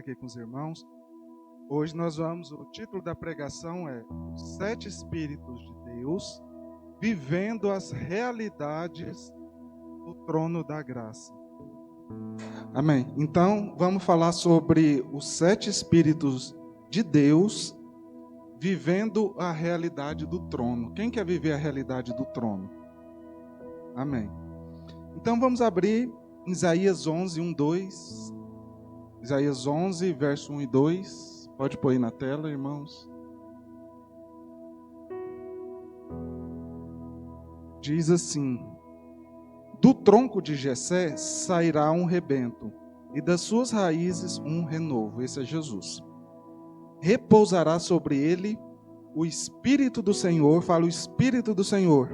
aqui com os irmãos. Hoje o título da pregação é Os 7 Espíritos de Deus, vivendo as realidades do trono da graça. Amém. Então, vamos falar sobre os 7 Espíritos de Deus, vivendo a realidade do trono. Quem quer viver a realidade do trono? Amém. Então, vamos abrir Isaías 11, 1, 2. Isaías 11, verso 1 e 2. Pode pôr aí na tela, irmãos. Diz assim: do tronco de Jessé sairá um rebento, e das suas raízes um renovo. Esse é Jesus. Repousará sobre ele o Espírito do Senhor, fala o Espírito do Senhor,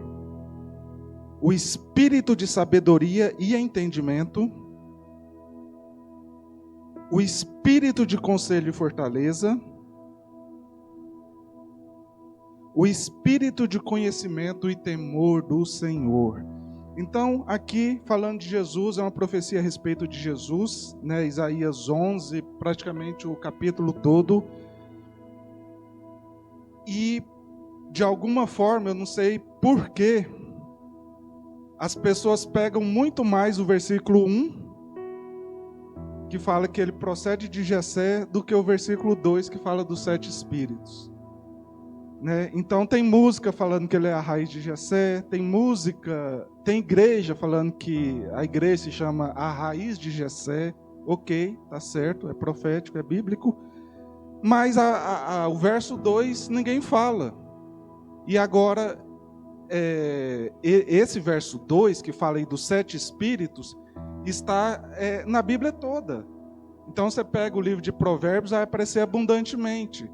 o Espírito de sabedoria e entendimento, o Espírito de conselho e fortaleza, o Espírito de conhecimento e temor do Senhor. Então, aqui, falando de Jesus, é uma profecia a respeito de Jesus, né? Isaías 11, praticamente o capítulo todo. E, de alguma forma, eu não sei porquê, as pessoas pegam muito mais o versículo 1, que fala que ele procede de Jessé, do que o versículo 2, que fala dos 7 espíritos. Né? Então tem música falando que ele é a raiz de Jessé, tem igreja falando que a igreja se chama a raiz de Jessé. Ok, tá certo, é profético, é bíblico. Mas o verso 2 ninguém fala. E agora, esse verso 2, que fala aí dos 7 espíritos, está na Bíblia toda. Então você pega o livro de Provérbios, vai aparecer abundantemente.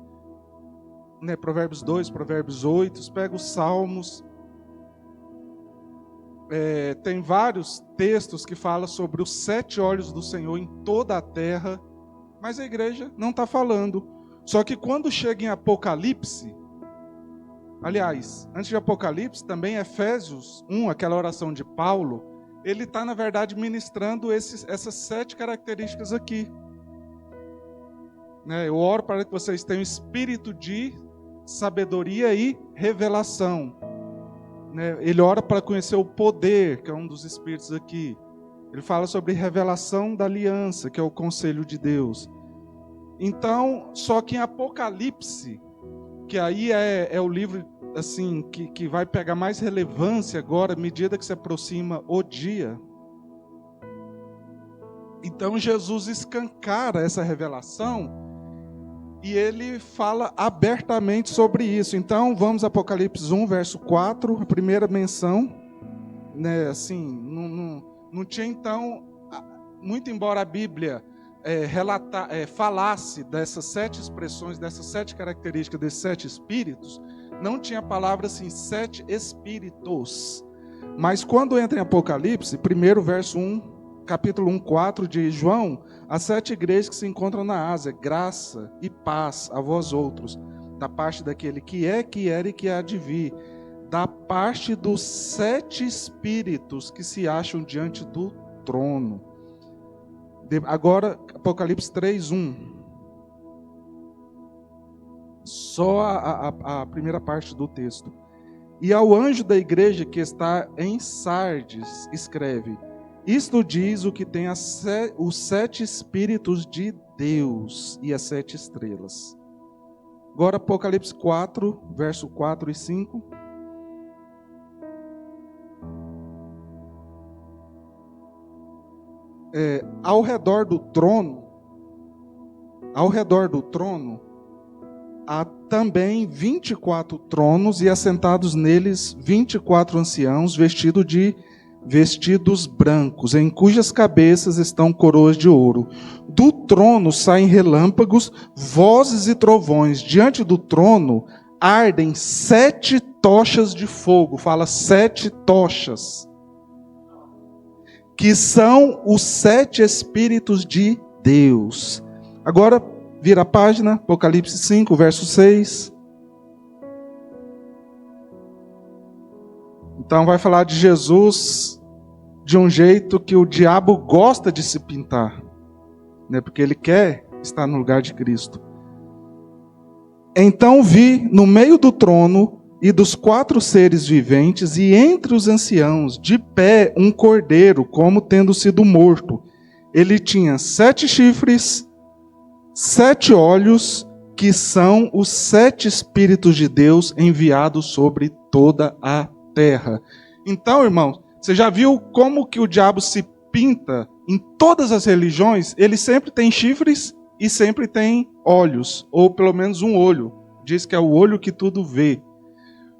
Né? Provérbios 2, Provérbios 8, você pega os Salmos. Tem vários textos que falam sobre os 7 olhos do Senhor em toda a terra, mas a igreja não está falando. Só que quando chega em Apocalipse, aliás, antes de Apocalipse, também Efésios 1, aquela oração de Paulo, ele está, na verdade, ministrando essas 7 características aqui. Né? Eu oro para que vocês tenham espírito de sabedoria e revelação. Né? Ele ora para conhecer o poder, que é um dos espíritos aqui. Ele fala sobre revelação da aliança, que é o conselho de Deus. Então, só que em Apocalipse, que aí é o livro assim, que vai pegar mais relevância agora, à medida que se aproxima o dia. Então Jesus escancara essa revelação e ele fala abertamente sobre isso. Então vamos a Apocalipse 1, verso 4, a primeira menção. Né, assim, não tinha então, muito embora a Bíblia falasse dessas 7 expressões, dessas 7 características, desses 7 espíritos, não tinha a palavra assim, 7 espíritos. Mas quando entra em Apocalipse, primeiro verso 1, capítulo 1, 4 de João, as 7 igrejas que se encontram na Ásia, graça e paz a vós outros, da parte daquele que é, que era e que há de vir, da parte dos 7 espíritos que se acham diante do trono. Agora, Apocalipse 3, 1. Só a primeira parte do texto. E ao anjo da igreja que está em Sardes, escreve: isto diz o que tem os 7 espíritos de Deus e as 7 estrelas. Agora Apocalipse 4, verso 4 e 5. Ao redor do trono, há também 24 tronos e assentados neles 24 anciãos vestidos brancos, em cujas cabeças estão coroas de ouro. Do trono saem relâmpagos, vozes e trovões. Diante do trono ardem 7 tochas de fogo. Fala 7 tochas. Que são os 7 espíritos de Deus. Agora, vira a página, Apocalipse 5, verso 6. Então vai falar de Jesus de um jeito que o diabo gosta de se pintar. Né? Porque ele quer está no lugar de Cristo. Então vi no meio do trono e dos 4 seres viventes e entre os anciãos, de pé, um cordeiro, como tendo sido morto. Ele tinha 7 chifres, 7 olhos, que são os 7 Espíritos de Deus enviados sobre toda a terra. Então, irmãos, você já viu como que o diabo se pinta em todas as religiões? Ele sempre tem chifres e sempre tem olhos, ou pelo menos um olho. Diz que é o olho que tudo vê.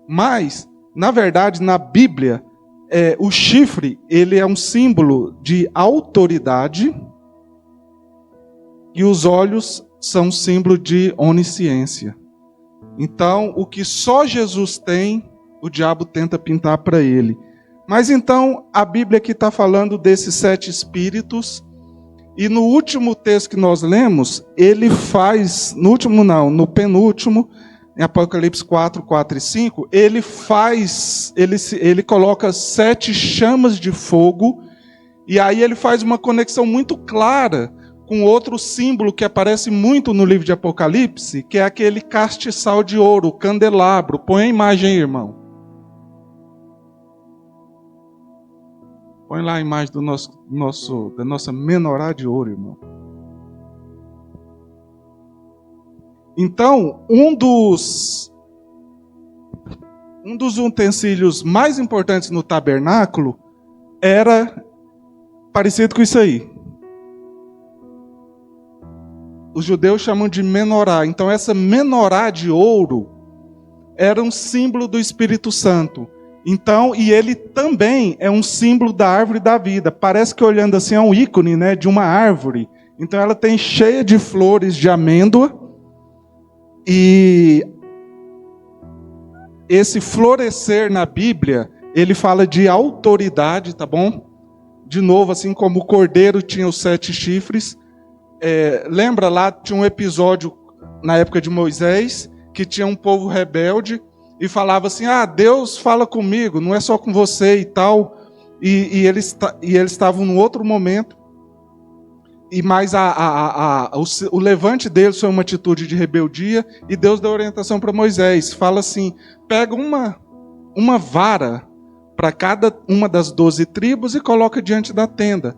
Mas, na verdade, na Bíblia, o chifre, ele é um símbolo de autoridade e os olhos são um símbolo de onisciência. Então, o que só Jesus tem, o diabo tenta pintar para ele. Mas então, a Bíblia aqui está falando desses 7 espíritos, e no último texto que nós lemos, ele faz, no penúltimo, em Apocalipse 4, 4 e 5, ele coloca 7 chamas de fogo, e aí ele faz uma conexão muito clara com outro símbolo que aparece muito no livro de Apocalipse, que é aquele castiçal de ouro, o candelabro. Põe a imagem aí, irmão. Põe lá a imagem da nossa menorá de ouro, irmão. Então, um dos utensílios mais importantes no tabernáculo era parecido com isso aí. Os judeus chamam de menorá. Então, essa menorá de ouro era um símbolo do Espírito Santo. Então, e ele também é um símbolo da árvore da vida. Parece que olhando assim é um ícone, né, de uma árvore. Então, ela tem cheia de flores de amêndoa. E esse florescer na Bíblia, ele fala de autoridade, tá bom? De novo, assim como o cordeiro tinha os 7 chifres. Lembra lá, tinha um episódio na época de Moisés, que tinha um povo rebelde, e falava assim, Deus fala comigo, não é só com você e tal. E eles estavam num outro momento, mas o levante deles foi uma atitude de rebeldia, e Deus deu orientação para Moisés. Fala assim, pega uma vara para cada uma das 12 tribos e coloca diante da tenda.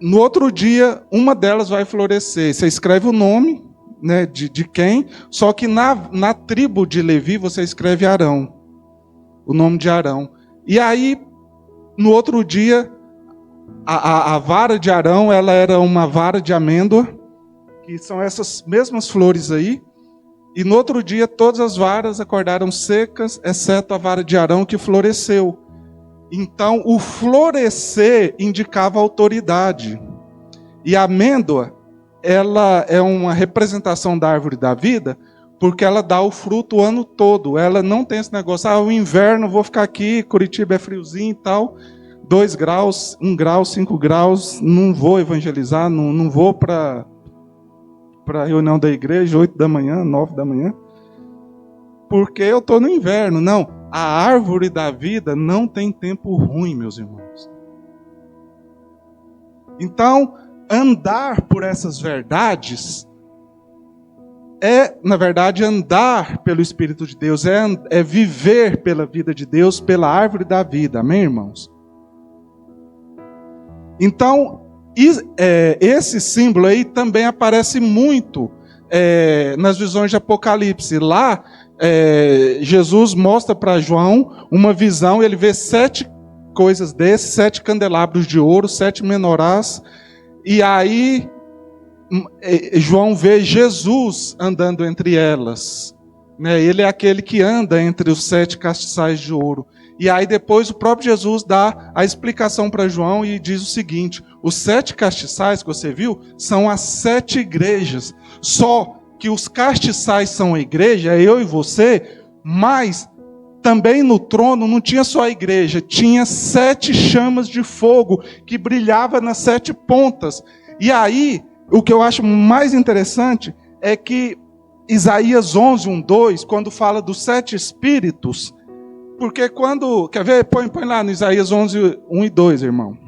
No outro dia, uma delas vai florescer. Você escreve o nome, né, de quem, só que na tribo de Levi você escreve Arão, o nome de Arão. E aí, no outro dia, a vara de Arão, ela era uma vara de amêndoa, que são essas mesmas flores aí, e no outro dia todas as varas acordaram secas, exceto a vara de Arão que floresceu. Então, o florescer indicava autoridade. E a amêndoa, ela é uma representação da árvore da vida, porque ela dá o fruto o ano todo. Ela não tem esse negócio, o inverno, vou ficar aqui, Curitiba é friozinho e tal, 2 graus, 1 grau, 5 graus, não vou evangelizar, não vou para a reunião da igreja, 8 da manhã, 9 da manhã, porque eu estou no inverno. Não, a árvore da vida não tem tempo ruim, meus irmãos. Então, andar por essas verdades na verdade, andar pelo Espírito de Deus, é viver pela vida de Deus, pela árvore da vida. Amém, irmãos? Então, esse símbolo aí também aparece muito nas visões de Apocalipse. Lá, Jesus mostra para João uma visão, ele vê 7 coisas desses, 7 candelabros de ouro, 7 menorás, e aí João vê Jesus andando entre elas. Ele é aquele que anda entre os 7 castiçais de ouro. E aí depois o próprio Jesus dá a explicação para João e diz o seguinte: os 7 castiçais que você viu são as 7 igrejas. Só que os castiçais são a igreja, é eu e você, mas também no trono não tinha só a igreja, tinha 7 chamas de fogo que brilhava nas 7 pontas. E aí, o que eu acho mais interessante é que Isaías 11, 1, 2, quando fala dos 7 espíritos, porque quando... Quer ver? Põe lá no Isaías 11, 1 e 2, irmã.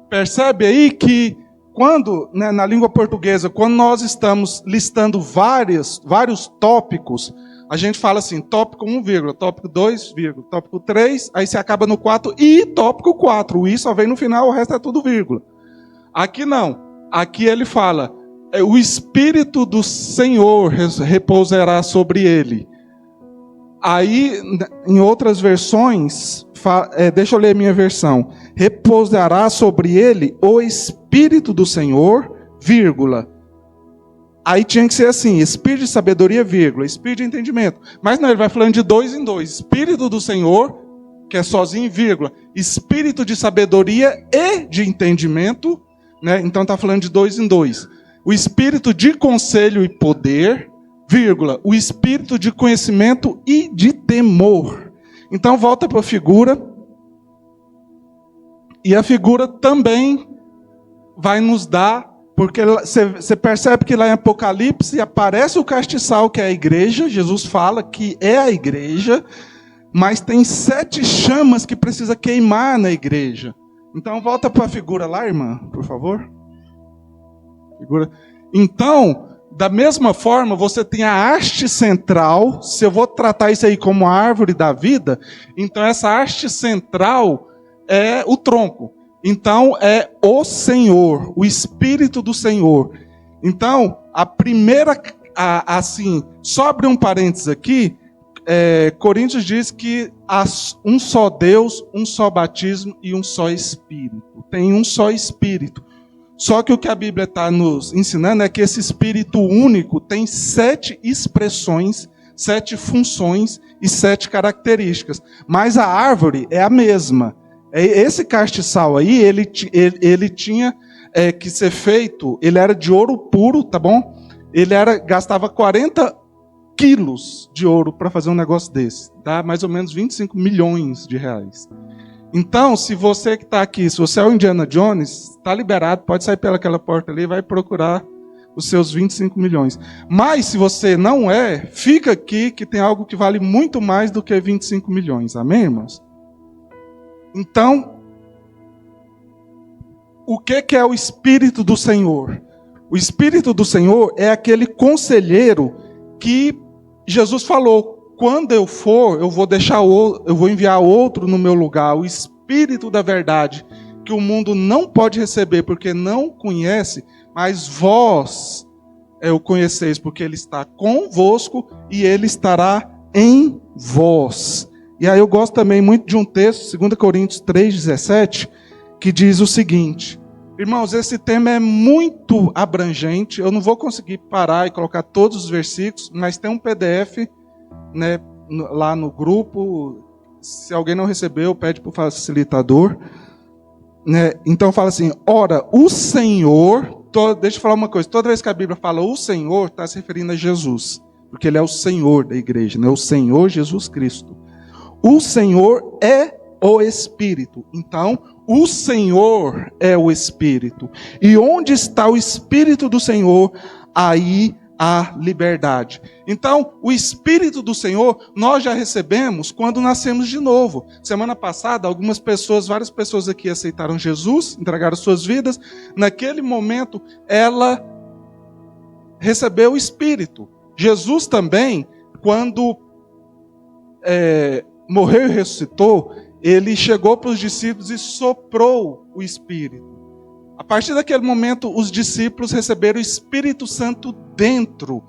percebe aí que quando, né, na língua portuguesa, quando nós estamos listando vários tópicos, a gente fala assim, tópico 1, tópico 2, tópico 3, aí você acaba no 4 e tópico 4. O i só vem no final, o resto é tudo vírgula. Aqui não. Aqui ele fala, o Espírito do Senhor repousará sobre ele. Aí, em outras versões, deixa eu ler a minha versão. Repousará sobre ele o Espírito do Senhor, vírgula. Aí tinha que ser assim, Espírito de sabedoria, vírgula, Espírito de entendimento. Mas não, ele vai falando de 2 em 2. Espírito do Senhor, que é sozinho, vírgula. Espírito de sabedoria e de entendimento, né? Então está falando de 2 em 2. O Espírito de conselho e poder, vírgula, o Espírito de conhecimento e de temor. Então volta para a figura. E a figura também vai nos dar, porque você percebe que lá em Apocalipse aparece o castiçal, que é a igreja. Jesus fala que é a igreja, mas tem 7 chamas que precisa queimar na igreja. Então volta para a figura lá, irmã, por favor. Figura. Então, da mesma forma, você tem a haste central. Se eu vou tratar isso aí como a árvore da vida, então essa haste central é o tronco. Então é o Senhor, o Espírito do Senhor. Então, a primeira, assim, só abrir um parênteses aqui, Coríntios diz que há um só Deus, um só batismo e um só Espírito. Tem um só Espírito. Só que o que a Bíblia está nos ensinando é que esse Espírito único tem 7 expressões, 7 funções e 7 características. Mas a árvore é a mesma. Esse castiçal aí, ele tinha que ser feito, ele era de ouro puro, tá bom? Gastava 40 quilos de ouro para fazer um negócio desse. Dá mais ou menos 25 milhões de reais. Então, se você que está aqui, se você é o Indiana Jones, está liberado, pode sair pelaquela porta ali e vai procurar os seus 25 milhões. Mas, se você não é, fica aqui que tem algo que vale muito mais do que 25 milhões. Amém, irmãos? Então, o que é o Espírito do Senhor? O Espírito do Senhor é aquele conselheiro que Jesus falou, quando eu for, eu vou enviar outro no meu lugar, o Espírito da verdade, que o mundo não pode receber porque não conhece, mas vós o conheceis, porque ele está convosco e ele estará em vós. E aí eu gosto também muito de um texto, 2 Coríntios 3,17, que diz o seguinte: irmãos, esse tema é muito abrangente, eu não vou conseguir parar e colocar todos os versículos, mas tem um PDF, né, lá no grupo. Se alguém não recebeu, pede para o facilitador, né? Então fala assim, ora, o Senhor, deixa eu falar uma coisa, toda vez que a Bíblia fala o Senhor, está se referindo a Jesus, porque ele é o Senhor da igreja, né? O Senhor Jesus Cristo. O Senhor é o Espírito. Então, o Senhor é o Espírito. E onde está o Espírito do Senhor, aí há liberdade. Então, o Espírito do Senhor, nós já recebemos quando nascemos de novo. Semana passada, várias pessoas aqui aceitaram Jesus, entregaram suas vidas. Naquele momento, ela recebeu o Espírito. Jesus também, quando morreu e ressuscitou, ele chegou para os discípulos e soprou o Espírito. A partir daquele momento, os discípulos receberam o Espírito Santo dentro.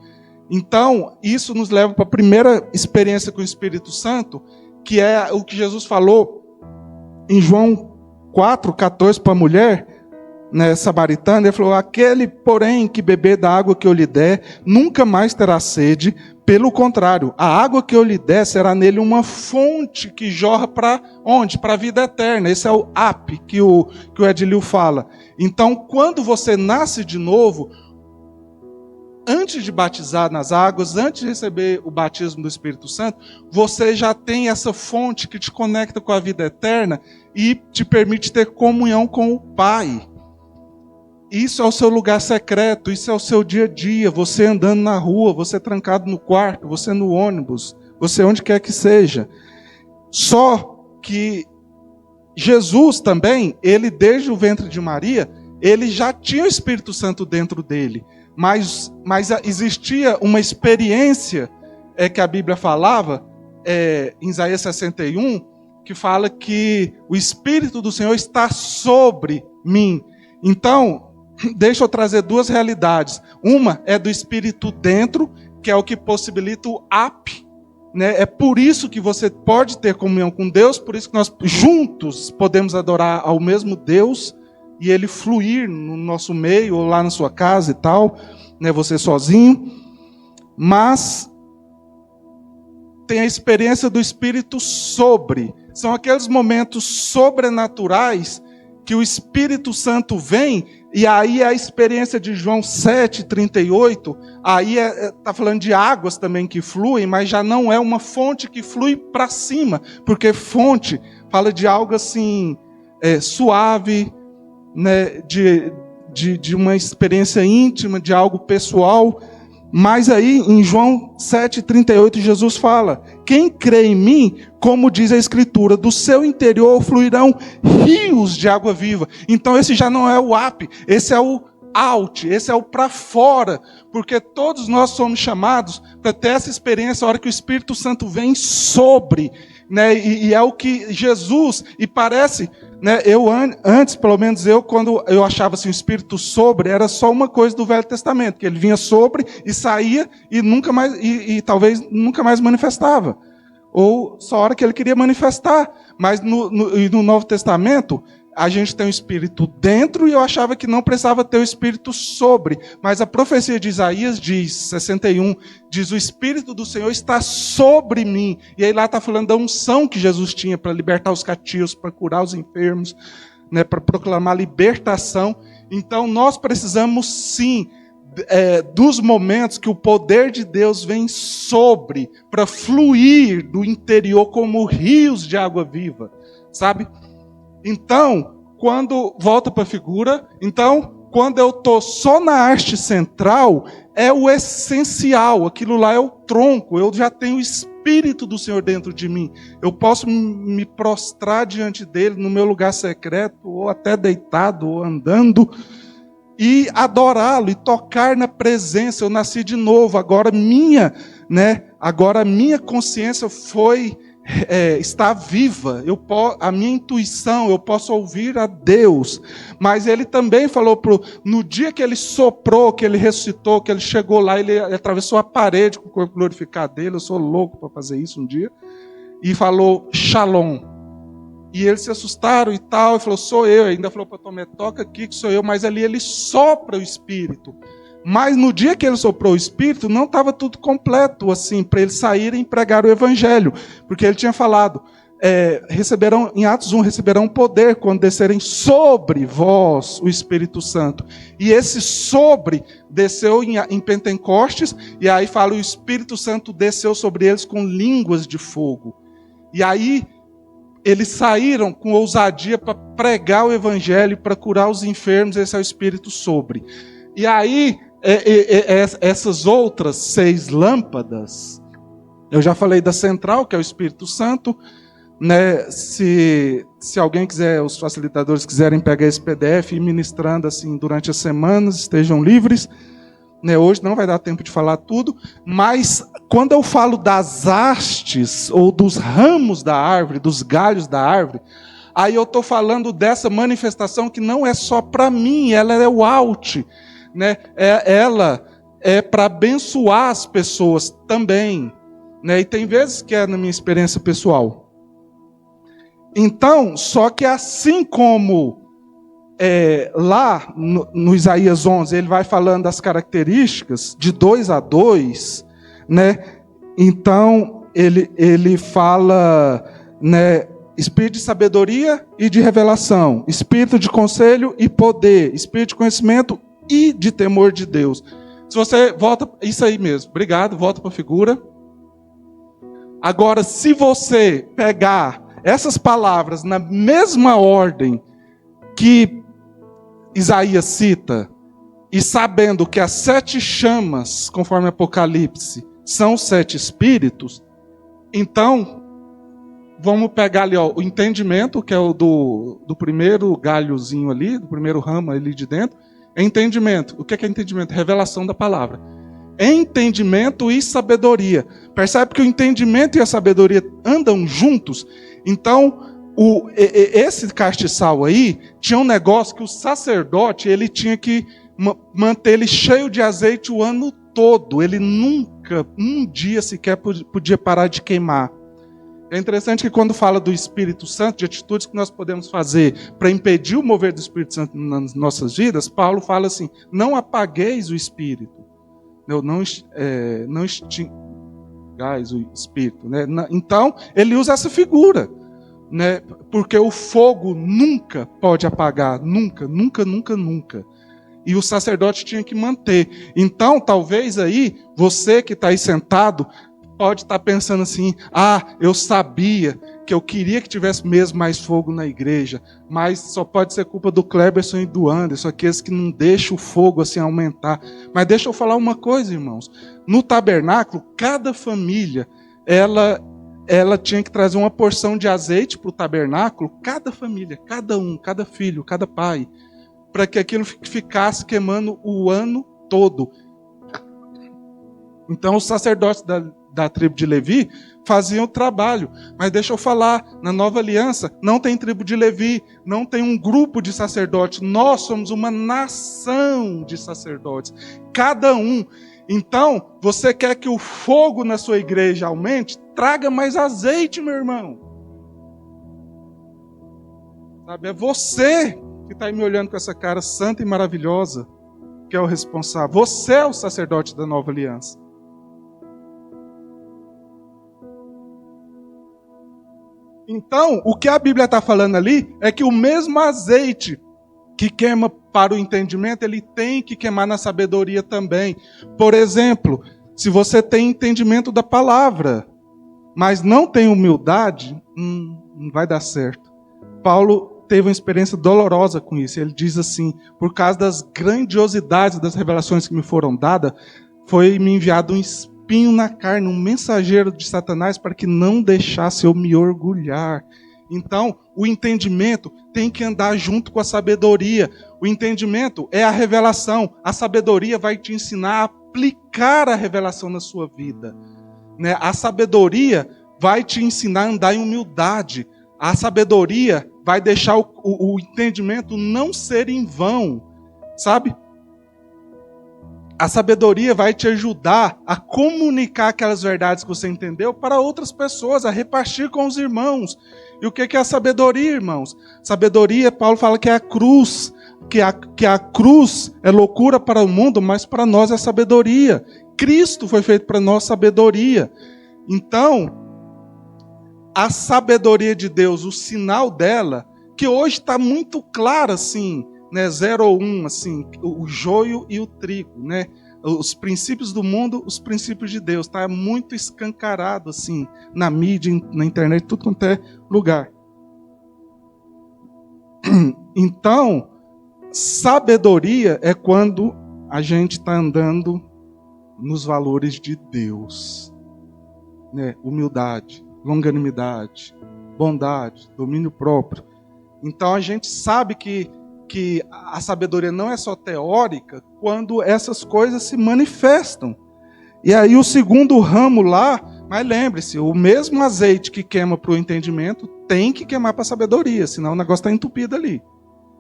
Então, isso nos leva para a primeira experiência com o Espírito Santo, que é o que Jesus falou em João 4,14 para a mulher, né, samaritana. Ele falou, aquele, porém, que beber da água que eu lhe der, nunca mais terá sede. Pelo contrário, a água que eu lhe der será nele uma fonte que jorra para onde? Para a vida eterna. Esse é o AP que o Edilio fala. Então, quando você nasce de novo, antes de batizar nas águas, antes de receber o batismo do Espírito Santo, você já tem essa fonte que te conecta com a vida eterna e te permite ter comunhão com o Pai. Isso é o seu lugar secreto, isso é o seu dia a dia, você andando na rua, você trancado no quarto, você no ônibus, você onde quer que seja. Só que Jesus também, ele desde o ventre de Maria, ele já tinha o Espírito Santo dentro dele. Mas existia uma experiência que a Bíblia falava, em Isaías 61, que fala que o Espírito do Senhor está sobre mim. Então, deixa eu trazer duas realidades. Uma é do Espírito dentro, que é o que possibilita o app, né? É por isso que você pode ter comunhão com Deus, por isso que nós juntos podemos adorar ao mesmo Deus e Ele fluir no nosso meio, ou lá na sua casa e tal, né? Você sozinho. Mas tem a experiência do Espírito sobre. São aqueles momentos sobrenaturais que o Espírito Santo vem, e aí a experiência de João 7,38, aí está falando de águas também que fluem, mas já não é uma fonte que flui para cima, porque fonte fala de algo assim, suave, né, de uma experiência íntima, de algo pessoal. Mas aí, em João 7,38, Jesus fala: quem crê em mim, como diz a Escritura, do seu interior fluirão rios de água viva. Então esse já não é o up, esse é o out, esse é o para fora, porque todos nós somos chamados para ter essa experiência a hora que o Espírito Santo vem sobre, né? E é o que Jesus, e parece, né, antes, pelo menos quando eu achava assim, o Espírito sobre, era só uma coisa do Velho Testamento, que ele vinha sobre e saía e nunca mais, e talvez nunca mais manifestava, ou só a hora que ele queria manifestar. Mas no Novo Testamento a gente tem o Espírito dentro, e eu achava que não precisava ter o Espírito sobre. Mas a profecia de Isaías diz, 61, diz: o Espírito do Senhor está sobre mim. E aí lá está falando da unção que Jesus tinha para libertar os cativos, para curar os enfermos, né, para proclamar libertação. Então nós precisamos sim dos momentos que o poder de Deus vem sobre, para fluir do interior como rios de água viva, sabe? Então, volta para a figura, então, quando eu estou só na haste central, é o essencial, aquilo lá é o tronco, eu já tenho o Espírito do Senhor dentro de mim. Eu posso me prostrar diante dele no meu lugar secreto, ou até deitado, ou andando, e adorá-lo, e tocar na presença. Eu nasci de novo, agora a minha consciência está viva, a minha intuição, eu posso ouvir a Deus. Mas ele também falou, no dia que ele soprou, que ele ressuscitou, que ele chegou lá, ele atravessou a parede com o corpo glorificado dele. Eu sou louco para fazer isso um dia. E falou, Shalom. E eles se assustaram e tal, e falou, sou eu. Ainda falou para Tomé, toca aqui que sou eu. Mas ali ele sopra o Espírito. Mas no dia que ele soprou o Espírito, não estava tudo completo, assim, para eles saírem e pregar o Evangelho. Porque ele tinha falado, em Atos 1, receberão poder quando descerem sobre vós o Espírito Santo. E esse sobre desceu em Pentecostes, e aí fala, o Espírito Santo desceu sobre eles com línguas de fogo. E aí eles saíram com ousadia para pregar o Evangelho, para curar os enfermos. Esse é o Espírito sobre. E aí, essas outras 6 lâmpadas, eu já falei da central, que é o Espírito Santo, né? Se alguém quiser, os facilitadores quiserem pegar esse PDF e ir ministrando assim durante as semanas, estejam livres, né? Hoje não vai dar tempo de falar tudo, mas quando eu falo das hastes, ou dos ramos da árvore, dos galhos da árvore, aí eu estou falando dessa manifestação que não é só para mim, ela é o out, né? Ela é para abençoar as pessoas também, né? E tem vezes que é na minha experiência pessoal. Então, só que assim como lá no Isaías 11, ele vai falando das características de 2 a 2, né? Então, ele fala, né, espírito de sabedoria e de revelação, espírito de conselho e poder, espírito de conhecimento e de temor de Deus. Se você volta, isso aí mesmo, obrigado, volta para a figura. Agora, se você pegar essas palavras na mesma ordem que Isaías cita, e sabendo que as 7 chamas, conforme Apocalipse, são 7 espíritos, então vamos pegar ali, ó, o entendimento, que é o do primeiro galhozinho ali, do primeiro ramo ali de dentro. É entendimento. O que é entendimento? Revelação da palavra. Entendimento e sabedoria. Percebe que o entendimento e a sabedoria andam juntos? Então, esse castiçal aí tinha um negócio que o sacerdote ele tinha que manter ele cheio de azeite o ano todo. Ele nunca, um dia sequer podia parar de queimar. É interessante que quando fala do Espírito Santo, de atitudes que nós podemos fazer para impedir o mover do Espírito Santo nas nossas vidas, Paulo fala assim, não apagueis o Espírito. Não extingais o Espírito. Né? Então, ele usa essa figura. Né? Porque o fogo nunca pode apagar. Nunca, nunca, nunca, nunca. E o sacerdote tinha que manter. Então, talvez aí, você que está aí sentado, pode estar pensando assim, eu sabia que eu queria que tivesse mesmo mais fogo na igreja, mas só pode ser culpa do Cleberson e do Anderson, aqueles que não deixam o fogo assim aumentar. Mas deixa eu falar uma coisa, irmãos. No tabernáculo, cada família, ela tinha que trazer uma porção de azeite para o tabernáculo, cada família, cada um, cada filho, cada pai, para que aquilo ficasse queimando o ano todo. Então, os sacerdotes da tribo de Levi faziam o trabalho. Mas deixa eu falar, na nova aliança, não tem tribo de Levi, não tem um grupo de sacerdotes. Nós somos uma nação de sacerdotes. Cada um. Então, você quer que o fogo na sua igreja aumente? Traga mais azeite, meu irmão. Sabe, é você que está aí me olhando com essa cara santa e maravilhosa, que é o responsável. Você é o sacerdote da nova aliança. Então, o que a Bíblia está falando ali é que o mesmo azeite que queima para o entendimento, ele tem que queimar na sabedoria também. Por exemplo, se você tem entendimento da palavra, mas não tem humildade, não vai dar certo. Paulo teve uma experiência dolorosa com isso. Ele diz assim, por causa das grandiosidades das revelações que me foram dadas, foi-me enviado um espinho na carne, um mensageiro de Satanás para que não deixasse eu me orgulhar. Então, o entendimento tem que andar junto com a sabedoria. O entendimento é a revelação. A sabedoria vai te ensinar a aplicar a revelação na sua vida. Né? A sabedoria vai te ensinar a andar em humildade. A sabedoria vai deixar o entendimento não ser em vão. Sabe? A sabedoria vai te ajudar a comunicar aquelas verdades que você entendeu para outras pessoas, a repartir com os irmãos. E o que é a sabedoria, irmãos? Sabedoria, Paulo fala que é a cruz, que a cruz é loucura para o mundo, mas para nós é sabedoria. Cristo foi feito para nós sabedoria. Então, a sabedoria de Deus, o sinal dela, que hoje está muito claro assim, né, 0 ou 1, assim, o joio e o trigo, né? Os princípios do mundo, os princípios de Deus, está muito escancarado assim, na mídia, na internet, tudo quanto é lugar. Então, sabedoria é quando a gente está andando nos valores de Deus, né? Humildade, longanimidade, bondade, domínio próprio. Então a gente sabe que a sabedoria não é só teórica quando essas coisas se manifestam. E aí o segundo ramo lá, mas lembre-se, o mesmo azeite que queima para o entendimento tem que queimar para a sabedoria, senão o negócio está entupido ali.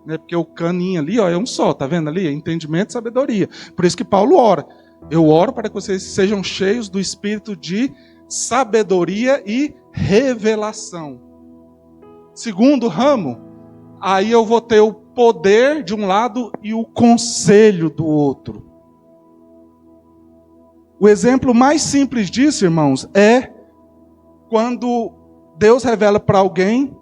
Né? Porque o caninho ali é um só, tá vendo ali? É entendimento e sabedoria. Por isso que Paulo ora. Eu oro para que vocês sejam cheios do espírito de sabedoria e revelação. Segundo ramo, aí eu vou ter o poder de um lado e o conselho do outro. O exemplo mais simples disso, irmãos, é quando Deus revela para alguém,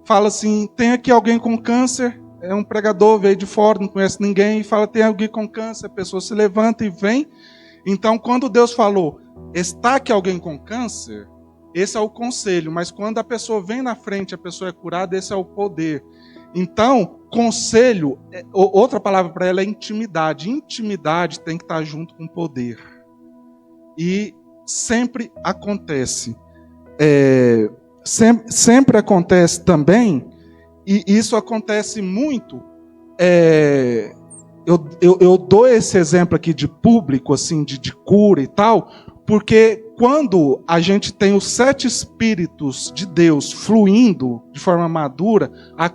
fala assim, tem aqui alguém com câncer, é um pregador, veio de fora, não conhece ninguém, e fala, tem alguém com câncer, a pessoa se levanta e vem. Então, quando Deus falou, está aqui alguém com câncer, esse é o conselho, mas quando a pessoa vem na frente, a pessoa é curada, esse é o poder. Então, conselho, outra palavra para ela é intimidade. Intimidade tem que estar junto com poder. E sempre acontece. sempre acontece também, e isso acontece muito, eu dou esse exemplo aqui de público, assim, de cura e tal, porque quando a gente tem os 7 Espíritos de Deus fluindo de forma madura, a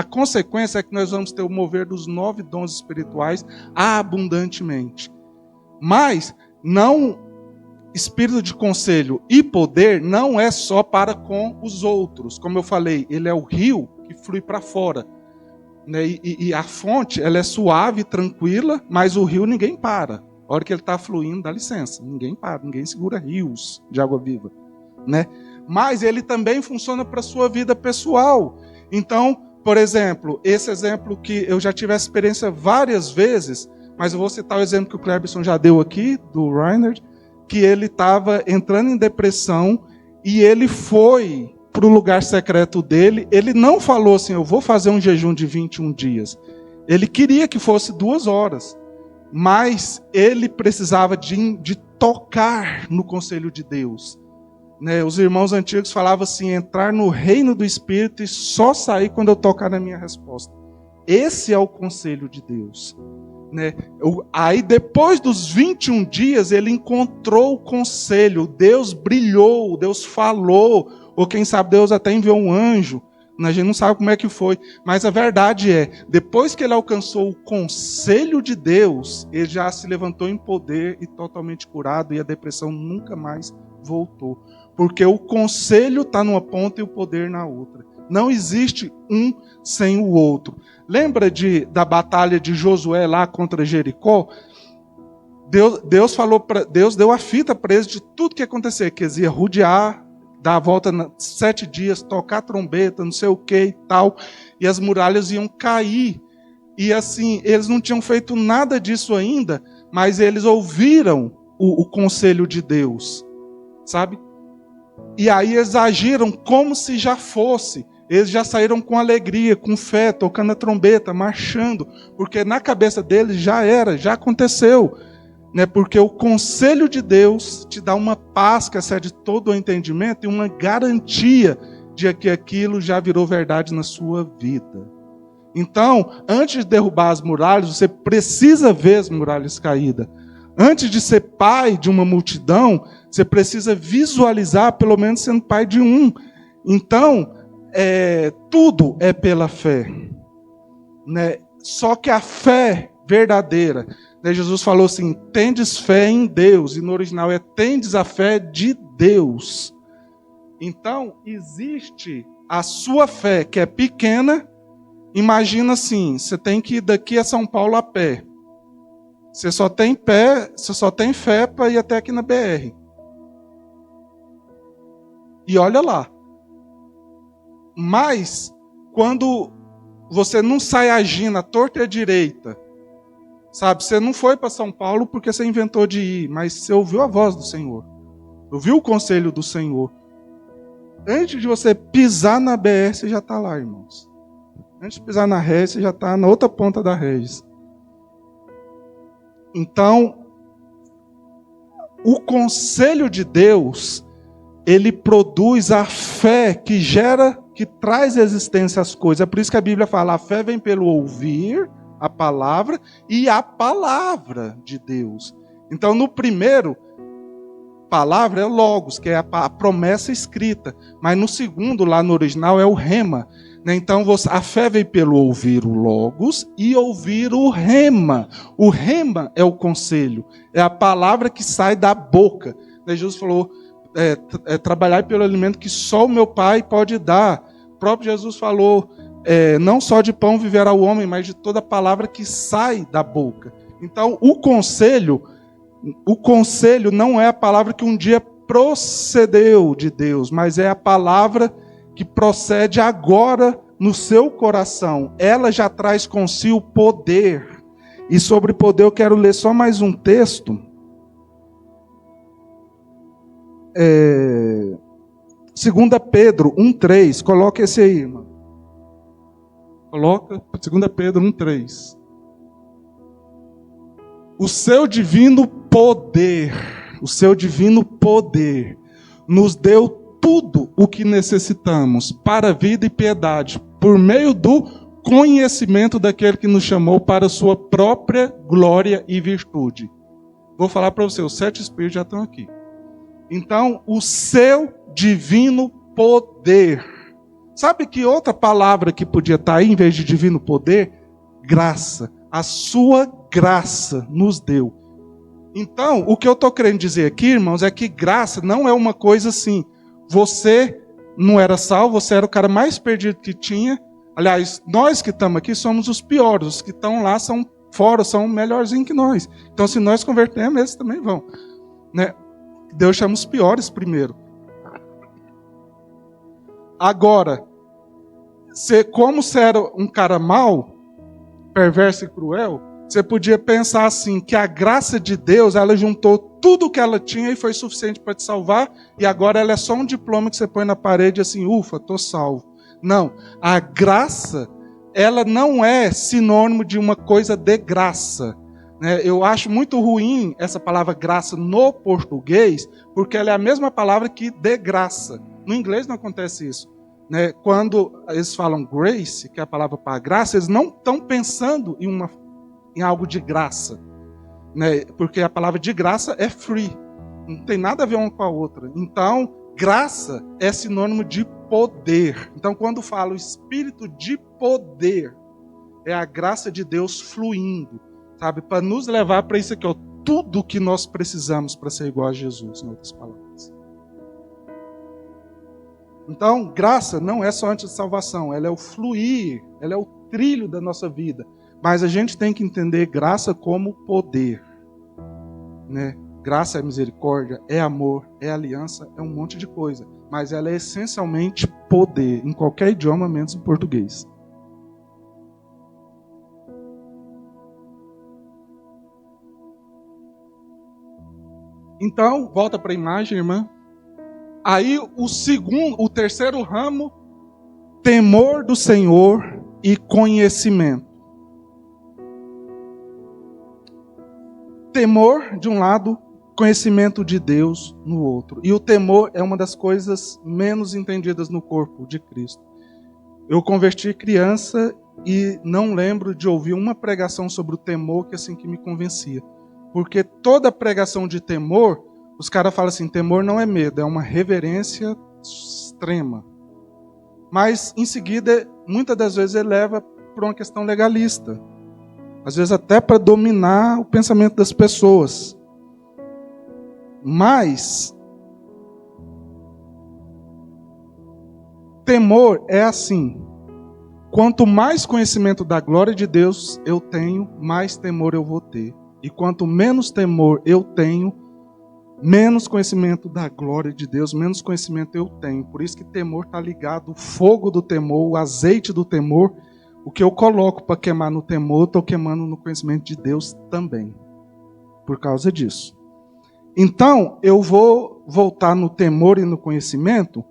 consequência é que nós vamos ter o mover dos 9 dons espirituais abundantemente. Mas, espírito de conselho e poder não é só para com os outros. Como eu falei, ele é o rio que flui para fora. Né? E a fonte, ela é suave, tranquila, mas o rio ninguém para. A hora que ele está fluindo, dá licença. Ninguém para, ninguém segura rios de água viva. Né? Mas ele também funciona para a sua vida pessoal. Então, por exemplo, esse exemplo que eu já tive a experiência várias vezes, mas eu vou citar o exemplo que o Cleberson já deu aqui, do Reiner, que ele estava entrando em depressão e ele foi para o lugar secreto dele. Ele não falou assim, eu vou fazer um jejum de 21 dias. Ele queria que fosse 2 horas, mas ele precisava de tocar no conselho de Deus. Né? Os irmãos antigos falavam assim, entrar no reino do Espírito e só sair quando eu tocar na minha resposta. Esse é o conselho de Deus. Né? Aí depois dos 21 dias ele encontrou o conselho, Deus brilhou, Deus falou, ou quem sabe Deus até enviou um anjo, a gente não sabe como é que foi, mas a verdade é, depois que ele alcançou o conselho de Deus, ele já se levantou em poder e totalmente curado, e a depressão nunca mais voltou, porque o conselho está numa ponta e o poder na outra. Não existe um sem o outro. Lembra da batalha de Josué lá contra Jericó? Deus deu a fita para eles de tudo que ia acontecer, que eles iam rodear, dar a volta 7 dias, tocar trombeta, não sei o que e tal, e as muralhas iam cair. E assim, eles não tinham feito nada disso ainda, mas eles ouviram o conselho de Deus, sabe? E aí eles agiram como se já fosse. Eles já saíram com alegria, com fé, tocando a trombeta, marchando, porque na cabeça deles já aconteceu. Né? Porque o conselho de Deus te dá uma paz que excede todo o entendimento e uma garantia de que aquilo já virou verdade na sua vida. Então, antes de derrubar as muralhas, você precisa ver as muralhas caídas. Antes de ser pai de uma multidão, você precisa visualizar, pelo menos sendo pai de um. Então, tudo é pela fé. Né? Só que a fé verdadeira, né? Jesus falou assim, tendes fé em Deus, e no original é tendes a fé de Deus. Então, existe a sua fé, que é pequena. Imagina assim, você tem que ir daqui a São Paulo a pé. Você só tem fé para ir até aqui na BR. E olha lá. Mas, quando você não sai agindo à torta e à direita, sabe, você não foi para São Paulo porque você inventou de ir, mas você ouviu a voz do Senhor. Ouviu o conselho do Senhor. Antes de você pisar na BR, você já está lá, irmãos. Antes de pisar na Regis, você já está na outra ponta da Regis. Então, o conselho de Deus, ele produz a fé que traz existência às coisas. É por isso que a Bíblia fala, a fé vem pelo ouvir a palavra e a palavra de Deus. Então, no primeiro, palavra é logos, que é a promessa escrita. Mas no segundo, lá no original, é o rema. Então, a fé vem pelo ouvir o logos e ouvir o rema. O rema é o conselho, é a palavra que sai da boca. Jesus falou, trabalhar pelo alimento que só o meu Pai pode dar. O próprio Jesus falou, não só de pão viverá o homem, mas de toda palavra que sai da boca. Então, o conselho não é a palavra que um dia procedeu de Deus, mas é a palavra que procede agora no seu coração. Ela já traz com si o poder. E sobre poder eu quero ler só mais um texto. 2 Pedro 1,3. Coloca esse aí, irmão. Coloca 2 Pedro 1,3. O seu divino poder nos deu tudo o que necessitamos para a vida e piedade, por meio do conhecimento daquele que nos chamou para a sua própria glória e virtude. Vou falar para você, os 7 Espíritos já estão aqui. Então, o seu divino poder. Sabe que outra palavra que podia estar aí, em vez de divino poder? Graça. A sua graça nos deu. Então, o que eu estou querendo dizer aqui, irmãos, é que graça não é uma coisa assim. Você não era salvo, você era o cara mais perdido que tinha. Aliás, nós que estamos aqui somos os piores. Os que estão lá são fora, são melhorzinhos que nós. Então, se nós convertermos, eles também vão. Né? Deus chama os piores primeiro. Agora, como você era um cara mau, perverso e cruel, você podia pensar assim, que a graça de Deus, ela juntou tudo o que ela tinha e foi suficiente para te salvar, e agora ela é só um diploma que você põe na parede assim, ufa, estou salvo. Não, a graça, ela não é sinônimo de uma coisa de graça. Eu acho muito ruim essa palavra graça no português, porque ela é a mesma palavra que de graça. No inglês não acontece isso. Quando eles falam grace, que é a palavra para graça, eles não estão pensando em algo de graça. Porque a palavra de graça é free. Não tem nada a ver uma com a outra. Então, graça é sinônimo de poder. Então, quando fala o espírito de poder, é a graça de Deus fluindo, sabe? Para nos levar para isso aqui, ó, tudo que nós precisamos para ser igual a Jesus, em outras palavras. Então, graça não é só antes de salvação, ela é o fluir, ela é o trilho da nossa vida. Mas a gente tem que entender graça como poder. Graça é misericórdia, é amor, é aliança, é um monte de coisa. Mas ela é essencialmente poder, em qualquer idioma, menos em português. Então, volta para a imagem, irmã. Aí o terceiro ramo, temor do Senhor e conhecimento. Temor de um lado, conhecimento de Deus no outro. E o temor é uma das coisas menos entendidas no corpo de Cristo. Eu converti criança e não lembro de ouvir uma pregação sobre o temor que me convencia. Porque toda pregação de temor, os caras falam assim, temor não é medo, é uma reverência extrema. Mas, em seguida, muitas das vezes ele leva para uma questão legalista. Às vezes até para dominar o pensamento das pessoas. Mas, temor é assim. Quanto mais conhecimento da glória de Deus eu tenho, mais temor eu vou ter. E quanto menos temor eu tenho, menos conhecimento da glória de Deus, menos conhecimento eu tenho. Por isso que temor está ligado, o fogo do temor, o azeite do temor, o que eu coloco para queimar no temor, eu estou queimando no conhecimento de Deus também. Por causa disso. Então, eu vou voltar no temor e no conhecimento,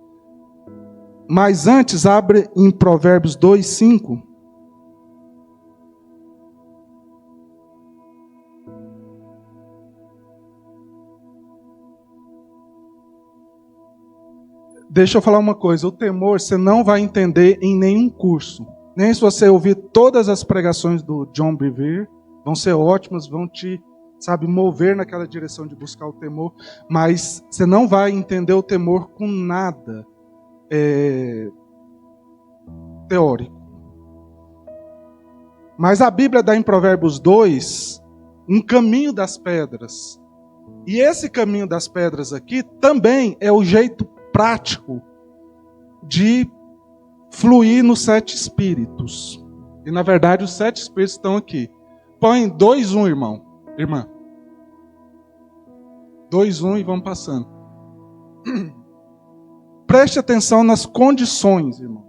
mas antes, abre em Provérbios 2:5. Deixa eu falar uma coisa, o temor você não vai entender em nenhum curso. Nem se você ouvir todas as pregações do John Bevere, vão ser ótimas, vão te, mover naquela direção de buscar o temor, mas você não vai entender o temor com nada teórico. Mas a Bíblia dá em Provérbios 2 um caminho das pedras. E esse caminho das pedras aqui também é o jeito prático de fluir nos 7 espíritos. E na verdade os 7 espíritos estão aqui. Põe 2:1, irmã. 2:1 e vamos passando. Preste atenção nas condições, irmão.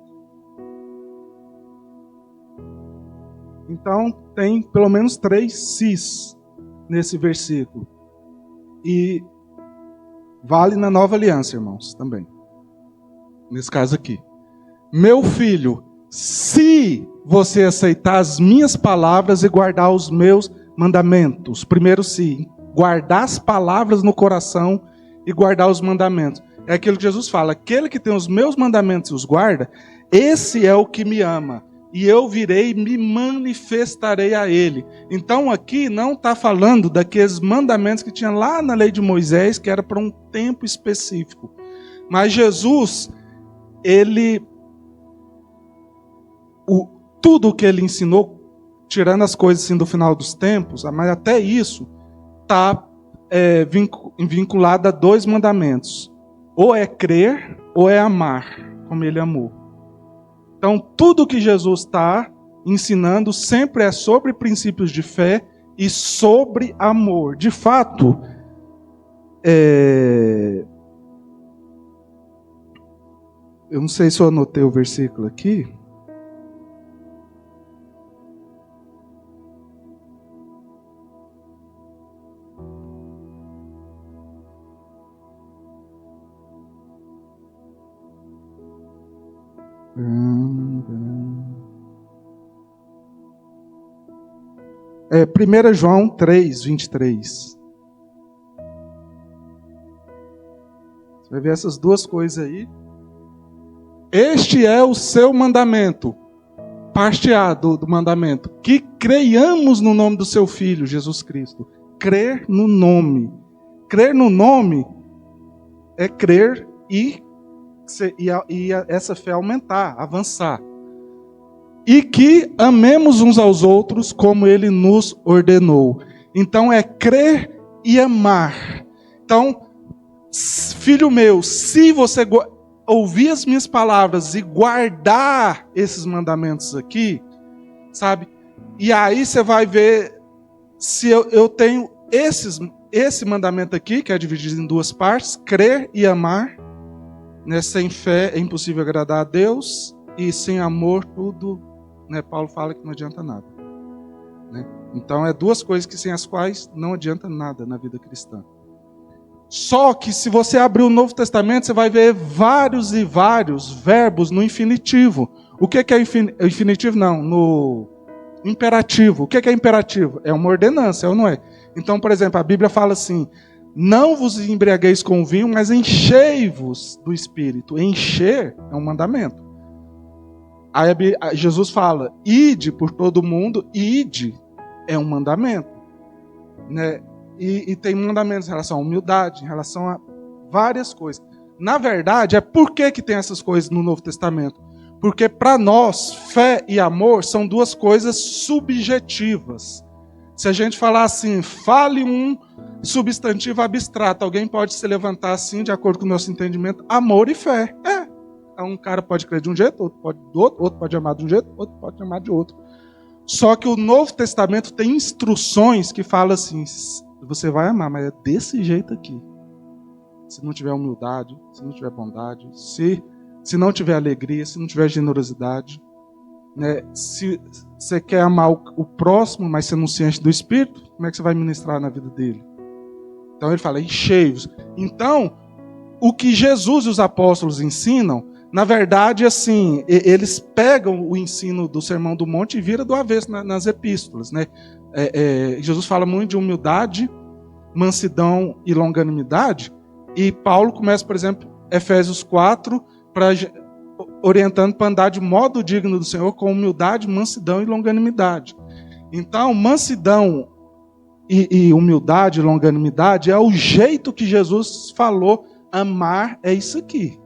Então tem pelo menos 3 sis nesse versículo. E vale na nova aliança, irmãos, também. Nesse caso aqui. Meu filho, se você aceitar as minhas palavras e guardar os meus mandamentos. Primeiro se, guardar as palavras no coração e guardar os mandamentos. É aquilo que Jesus fala: aquele que tem os meus mandamentos e os guarda, esse é o que me ama. E eu virei e me manifestarei a ele. Então aqui não está falando daqueles mandamentos que tinha lá na lei de Moisés, que era para um tempo específico. Mas Jesus, tudo o que ele ensinou, tirando as coisas assim do final dos tempos, mas até isso, está vinculado a 2 mandamentos. Ou é crer, ou é amar, como ele amou. Então, tudo que Jesus está ensinando sempre é sobre princípios de fé e sobre amor. De fato, eu não sei se eu anotei o versículo aqui. É 1 João 3, 23. Você vai ver essas 2 coisas aí. Este é o seu mandamento, parte A do mandamento, que creiamos no nome do seu Filho, Jesus Cristo. Crer no nome. Crer no nome é crer e essa fé aumentar, avançar. E que amemos uns aos outros como ele nos ordenou. Então é crer e amar. Então, filho meu, se você ouvir as minhas palavras e guardar esses mandamentos aqui, sabe? E aí você vai ver se eu tenho esse mandamento aqui, que é dividido em 2 partes, crer e amar. Né? Sem fé é impossível agradar a Deus, e sem amor tudo, né? Paulo fala que não adianta nada. Né? Então é 2 coisas que sem as quais não adianta nada na vida cristã. Só que se você abrir o Novo Testamento, você vai ver vários e vários verbos no infinitivo. O que é infinitivo? Não, no imperativo. O que é imperativo? É uma ordenança, é ou não é? Então, por exemplo, a Bíblia fala assim: não vos embriagueis com vinho, mas enchei-vos do Espírito. Encher é um mandamento. Aí Jesus fala: ide por todo mundo, ide é um mandamento. Né? E tem mandamentos em relação à humildade, em relação a várias coisas. Na verdade, é por que tem essas coisas no Novo Testamento? Porque para nós, fé e amor são 2 coisas subjetivas. Se a gente falar assim, fale um substantivo abstrato, alguém pode se levantar assim, de acordo com o nosso entendimento: amor e fé. Um cara pode crer de um jeito, outro pode do outro, outro pode amar de um jeito, outro pode amar de outro. Só que o Novo Testamento tem instruções que falam assim: você vai amar, mas é desse jeito aqui. Se não tiver humildade, se não tiver bondade, se não tiver alegria, se não tiver generosidade, né? Se você quer amar o próximo, mas você não se enche do Espírito, como é que você vai ministrar na vida dele? Então ele fala: enchei-vos. Então, o que Jesus e os apóstolos ensinam, na verdade, assim, eles pegam o ensino do Sermão do Monte e viram do avesso nas epístolas, né? Jesus fala muito de humildade, mansidão e longanimidade, e Paulo começa, por exemplo, Efésios 4, orientando para andar de modo digno do Senhor, com humildade, mansidão e longanimidade. Então, mansidão e humildade e longanimidade é o jeito que Jesus falou: amar é isso aqui.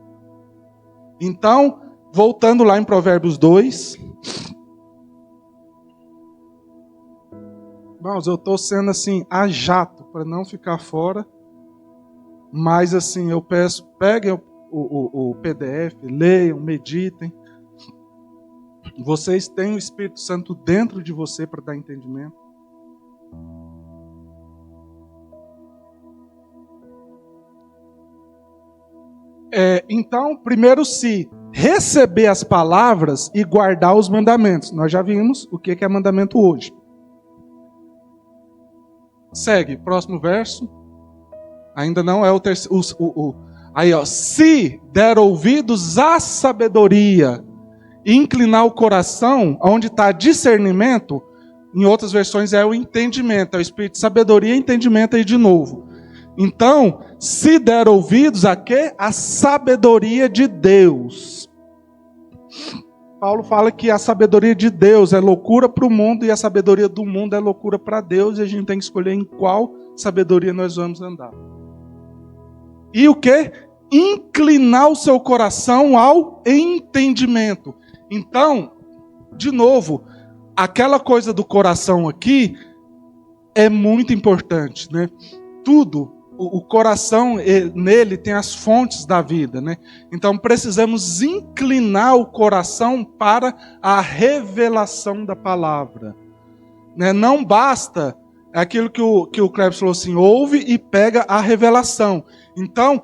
Então, voltando lá em Provérbios 2. Irmãos, eu estou sendo assim, a jato, para não ficar fora. Mas assim, eu peço, peguem o PDF, leiam, meditem. Vocês têm o Espírito Santo dentro de você para dar entendimento. Então, primeiro, se receber as palavras e guardar os mandamentos. Nós já vimos o que é mandamento hoje. Segue, próximo verso. Ainda não é o terceiro. Aí, ó. Se der ouvidos à sabedoria e inclinar o coração, onde está discernimento, em outras versões é o entendimento, é o espírito de sabedoria e entendimento aí de novo. Então, se der ouvidos a quê? A sabedoria de Deus. Paulo fala que a sabedoria de Deus é loucura para o mundo e a sabedoria do mundo é loucura para Deus, e a gente tem que escolher em qual sabedoria nós vamos andar. E o quê? Inclinar o seu coração ao entendimento. Então, de novo, aquela coisa do coração aqui é muito importante, né? Tudo, o coração, nele tem as fontes da vida, né? Então precisamos inclinar o coração para a revelação da palavra, né? Não basta aquilo que o Cleber falou assim, ouve e pega a revelação. Então,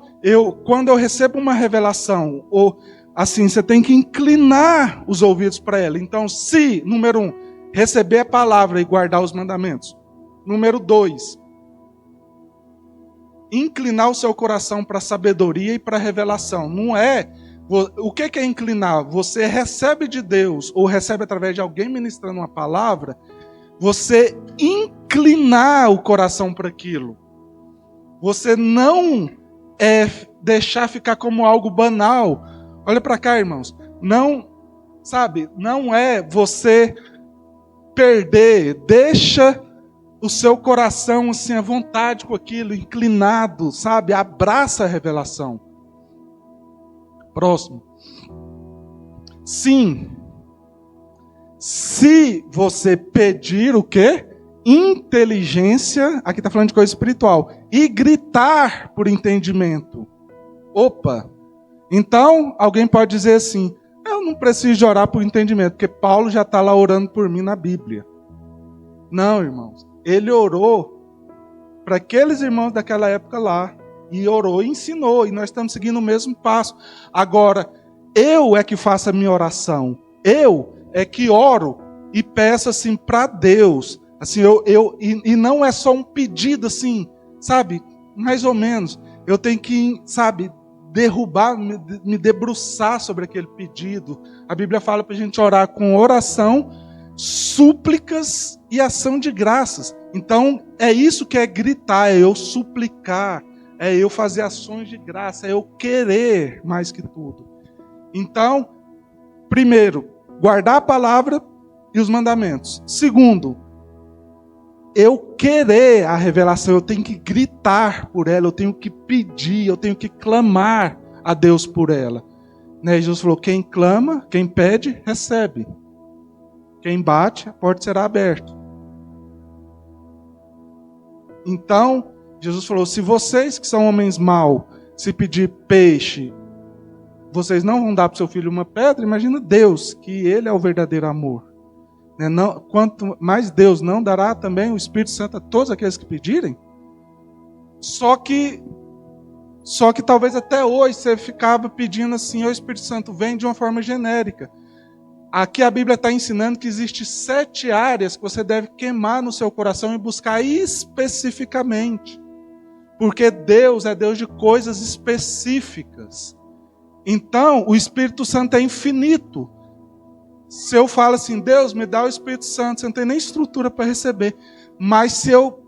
quando eu recebo uma revelação, ou assim, você tem que inclinar os ouvidos para ela. Então, se, número 1, receber a palavra e guardar os mandamentos. Número 2, inclinar o seu coração para a sabedoria e para a revelação. Não é... O que é inclinar? Você recebe de Deus, ou recebe através de alguém ministrando uma palavra, você inclinar o coração para aquilo. Você não deixar ficar como algo banal. Olha para cá, irmãos. Não, sabe, não é você perder, deixa o seu coração assim à vontade com aquilo, inclinado, sabe? Abraça a revelação. Próximo. Sim. Se você pedir o quê? Inteligência, aqui está falando de coisa espiritual, e gritar por entendimento. Opa! Então, alguém pode dizer assim, eu não preciso de orar por entendimento, porque Paulo já está lá orando por mim na Bíblia. Não, irmãos. Ele orou para aqueles irmãos daquela época lá, e orou e ensinou, e nós estamos seguindo o mesmo passo. Agora, eu é que faço a minha oração, eu é que oro e peço assim para Deus, assim, e não é só um pedido assim, sabe, mais ou menos, eu tenho que, sabe, derrubar, me debruçar sobre aquele pedido. A Bíblia fala para a gente orar com oração, súplicas e ação de graças. Então, é isso que é gritar, é eu suplicar, é eu fazer ações de graça, é eu querer mais que tudo. Então, primeiro, guardar a palavra e os mandamentos. Segundo, eu querer a revelação, eu tenho que gritar por ela, eu tenho que pedir, eu tenho que clamar a Deus por ela. Né? Jesus falou, quem clama, quem pede, recebe. Quem bate, a porta será aberta. Então, Jesus falou, se vocês que são homens maus, se pedir peixe, vocês não vão dar para o seu filho uma pedra, imagina Deus, que Ele é o verdadeiro amor. Não, quanto mais Deus não dará também o Espírito Santo a todos aqueles que pedirem? Só que talvez até hoje você ficava pedindo assim, o Espírito Santo vem de uma forma genérica. Aqui a Bíblia está ensinando que existem 7 áreas que você deve queimar no seu coração e buscar especificamente. Porque Deus é Deus de coisas específicas. Então, o Espírito Santo é infinito. Se eu falo assim, Deus me dá o Espírito Santo, você não tem nem estrutura para receber. Mas se eu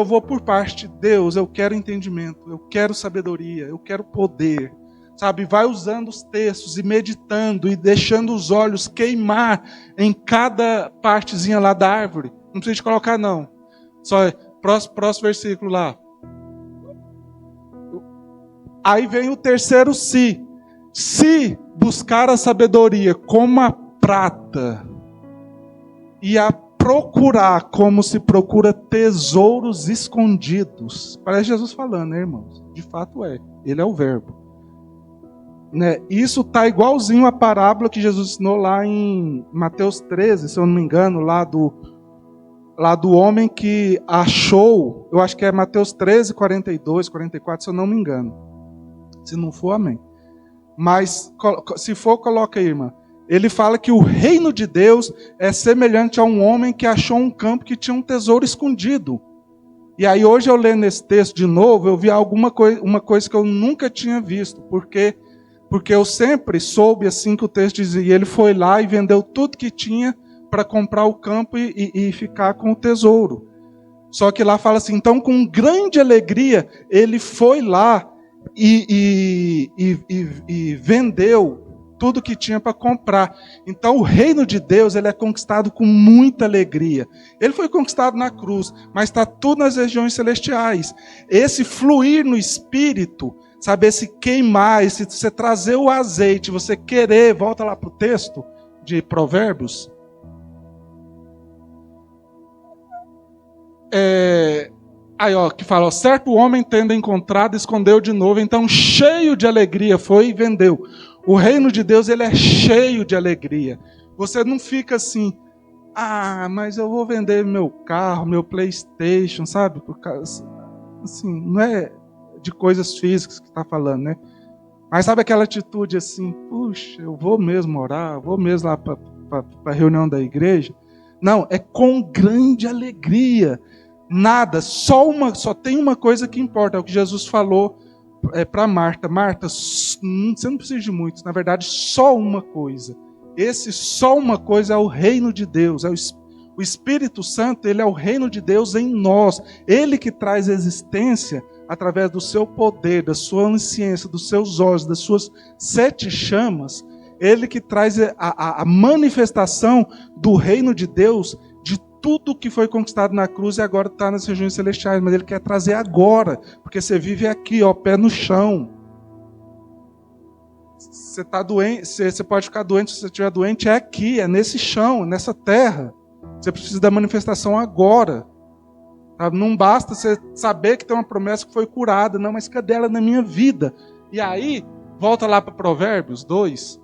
vou por parte de Deus, eu quero entendimento, eu quero sabedoria, eu quero poder. Sabe, vai usando os textos e meditando e deixando os olhos queimar em cada partezinha lá da árvore. Não precisa de colocar não. Só próximo versículo lá. Aí vem o terceiro se. Se buscar a sabedoria como a prata e a procurar como se procura tesouros escondidos. Parece Jesus falando, né, irmãos? De fato é. Ele é o verbo. Né? Isso está igualzinho a parábola que Jesus ensinou lá em Mateus 13, se eu não me engano, lá do homem que achou, eu acho que é Mateus 13, 42, 44, se eu não me engano. Se não for, amém. Mas, se for, coloca aí, irmã. Ele fala que o reino de Deus é semelhante a um homem que achou um campo que tinha um tesouro escondido. E aí hoje eu lendo esse texto de novo, eu vi uma coisa que eu nunca tinha visto, porque eu sempre soube assim que o texto dizia, e ele foi lá e vendeu tudo que tinha para comprar o campo e ficar com o tesouro. Só que lá fala assim, então com grande alegria ele foi lá e vendeu tudo que tinha para comprar. Então o reino de Deus ele é conquistado com muita alegria. Ele foi conquistado na cruz, mas está tudo nas regiões celestiais. Esse fluir no Espírito, sabe, esse queimar, esse você trazer o azeite, você querer, volta lá para o texto de Provérbios. Aí, que fala, certo homem tendo encontrado, escondeu de novo, então cheio de alegria foi e vendeu. O reino de Deus, ele é cheio de alegria. Você não fica assim, mas eu vou vender meu carro, meu PlayStation, sabe? Por causa, assim, não é de coisas físicas que está falando, né? Mas sabe aquela atitude assim, puxa, eu vou mesmo orar, vou mesmo lá para a reunião da igreja? Não, é com grande alegria. Nada, só tem uma coisa que importa, é o que Jesus falou para Marta. Marta, você não precisa de muito, na verdade, só uma coisa. Esse só uma coisa é o reino de Deus, o Espírito Santo, ele é o reino de Deus em nós. Ele que traz existência através do seu poder, da sua onisciência, dos seus olhos, das suas 7 chamas. Ele que traz a manifestação do reino de Deus, de tudo que foi conquistado na cruz e agora está nas regiões celestiais, mas ele quer trazer agora, porque você vive aqui, pé no chão. Você está doente, você pode ficar doente, se você estiver doente, é aqui, é nesse chão, nessa terra. Você precisa da manifestação agora. Não basta você saber que tem uma promessa que foi curada, não, mas cadê ela na minha vida? E aí, volta lá para Provérbios 2.